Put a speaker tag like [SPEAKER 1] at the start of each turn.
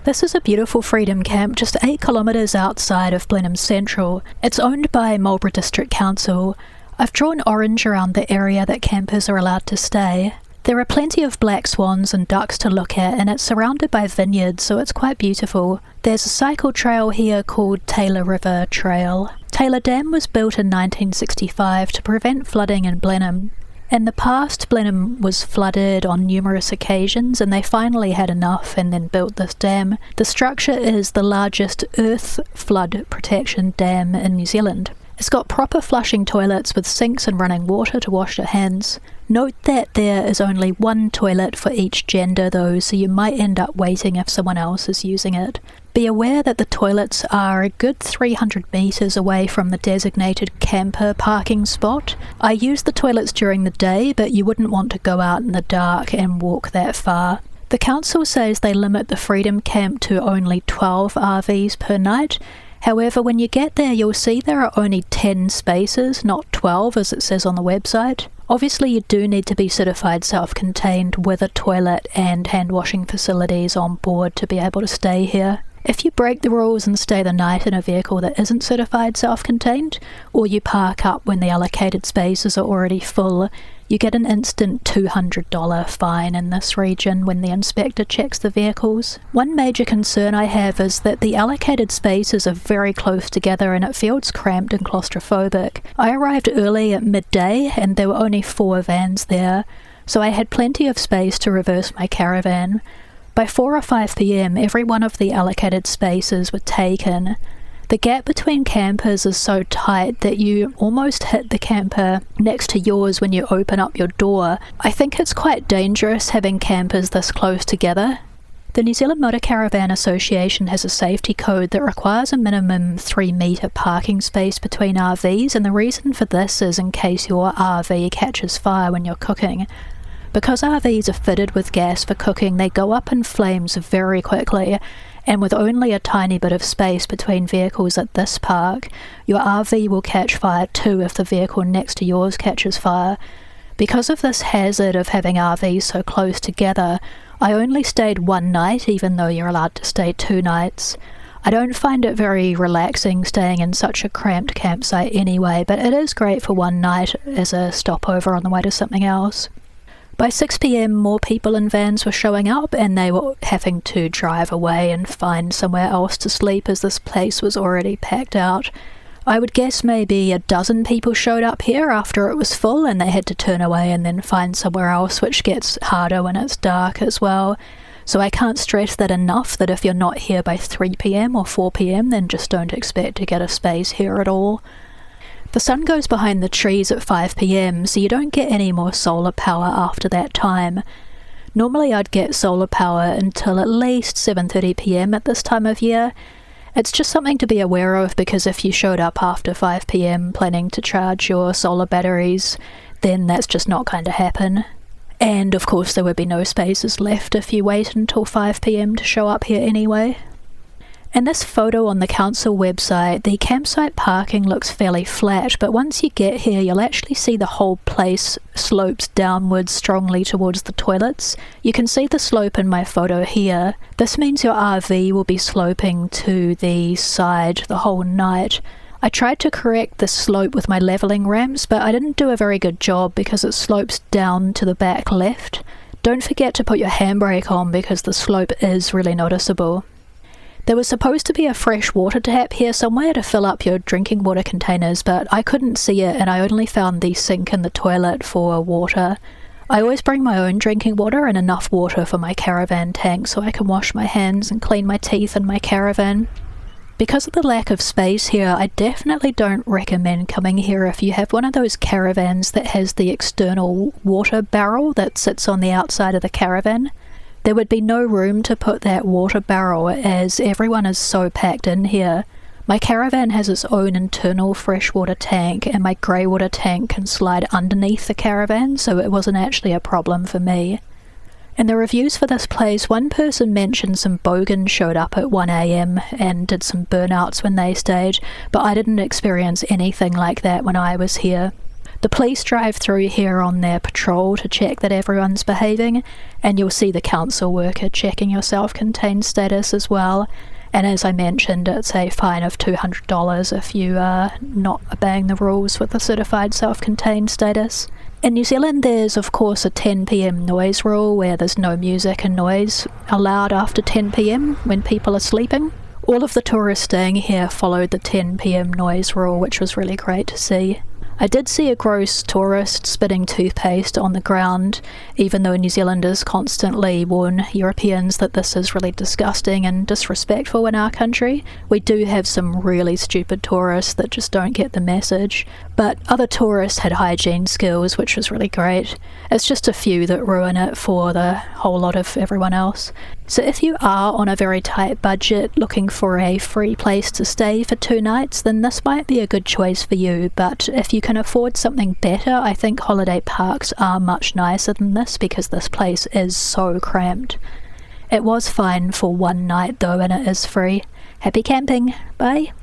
[SPEAKER 1] This is a beautiful freedom camp just 8 kilometres outside of Blenheim Central. It's owned by Marlborough District Council. I've drawn orange around the area that campers are allowed to stay. There are plenty of black swans and ducks to look at, and it's surrounded by vineyards, so it's quite beautiful. There's a cycle trail here called Taylor River Trail. Taylor Dam was built in 1965 to prevent flooding in Blenheim. In the past, Blenheim was flooded on numerous occasions, and they finally had enough and then built this dam. The structure is the largest earth flood protection dam in New Zealand. It's got proper flushing toilets with sinks and running water to wash your hands. Note that there is only one toilet for each gender though, so you might end up waiting if someone else is using it. Be aware that the toilets are a good 300 metres away from the designated camper parking spot. I use the toilets during the day, but you wouldn't want to go out in the dark and walk that far. The council says they limit the Freedom Camp to only 12 RVs per night. However, when you get there, you'll see there are only 10 spaces, not 12 as it says on the website. Obviously, you do need to be certified self-contained with a toilet and hand-washing facilities on board to be able to stay here. If you break the rules and stay the night in a vehicle that isn't certified self-contained, or you park up when the allocated spaces are already full, you get an instant $200 fine in this region when the inspector checks the vehicles. One major concern I have is that the allocated spaces are very close together and it feels cramped and claustrophobic. I arrived early at midday and there were only 4 vans there, so I had plenty of space to reverse my caravan. By 4 or 5 p.m, every one of the allocated spaces were taken. The gap between campers is so tight that you almost hit the camper next to yours when you open up your door. I think it's quite dangerous having campers this close together. The New Zealand Motor Caravan Association has a safety code that requires a minimum 3-metre parking space between RVs, and the reason for this is in case your RV catches fire when you're cooking. Because RVs are fitted with gas for cooking, they go up in flames very quickly, and with only a tiny bit of space between vehicles at this park, your RV will catch fire too if the vehicle next to yours catches fire. Because of this hazard of having RVs so close together, I only stayed 1 night even though you're allowed to stay 2 nights. I don't find it very relaxing staying in such a cramped campsite anyway, but it is great for 1 night as a stopover on the way to something else. By 6 p.m, more people in vans were showing up and they were having to drive away and find somewhere else to sleep as this place was already packed out. I would guess maybe a dozen people showed up here after it was full and they had to turn away and then find somewhere else, which gets harder when it's dark as well. So I can't stress that enough, that if you're not here by 3 p.m. or 4 p.m, then just don't expect to get a space here at all. The sun goes behind the trees at 5 p.m, so you don't get any more solar power after that time. Normally I'd get solar power until at least 7:30 p.m. at this time of year. It's just something to be aware of, because if you showed up after 5 p.m. planning to charge your solar batteries, then that's just not going to happen. And of course there would be no spaces left if you wait until 5 p.m. to show up here anyway. In this photo on the council website, the campsite parking looks fairly flat, but once you get here you'll actually see the whole place slopes downwards strongly towards the toilets. You can see the slope in my photo here. This means your RV will be sloping to the side the whole night. I tried to correct the slope with my levelling ramps, but I didn't do a very good job because it slopes down to the back left. Don't forget to put your handbrake on because the slope is really noticeable. There was supposed to be a fresh water tap here somewhere to fill up your drinking water containers, but I couldn't see it and I only found the sink in the toilet for water. I always bring my own drinking water and enough water for my caravan tank so I can wash my hands and clean my teeth in my caravan. Because of the lack of space here, I definitely don't recommend coming here if you have one of those caravans that has the external water barrel that sits on the outside of the caravan. There would be no room to put that water barrel as everyone is so packed in here. My caravan has its own internal freshwater tank and my grey water tank can slide underneath the caravan, so it wasn't actually a problem for me. In the reviews for this place, one person mentioned some bogans showed up at 1 a.m. and did some burnouts when they stayed, but I didn't experience anything like that when I was here. The police drive through here on their patrol to check that everyone's behaving, and you'll see the council worker checking your self-contained status as well. And as I mentioned, it's a fine of $200 if you are not obeying the rules with a certified self-contained status. In New Zealand, there's of course a 10 p.m. noise rule where there's no music and noise allowed after 10 p.m. when people are sleeping. All of the tourists staying here followed the 10 p.m. noise rule, which was really great to see. I did see a gross tourist spitting toothpaste on the ground, even though New Zealanders constantly warn Europeans that this is really disgusting and disrespectful in our country. We do have some really stupid tourists that just don't get the message, but other tourists had hygiene skills, which was really great. It's just a few that ruin it for the whole lot of everyone else. So if you are on a very tight budget looking for a free place to stay for 2 nights, then this might be a good choice for you. But if you can afford something better, I think holiday parks are much nicer than this because this place is so cramped. It was fine for 1 night though, and it is free. Happy camping. Bye.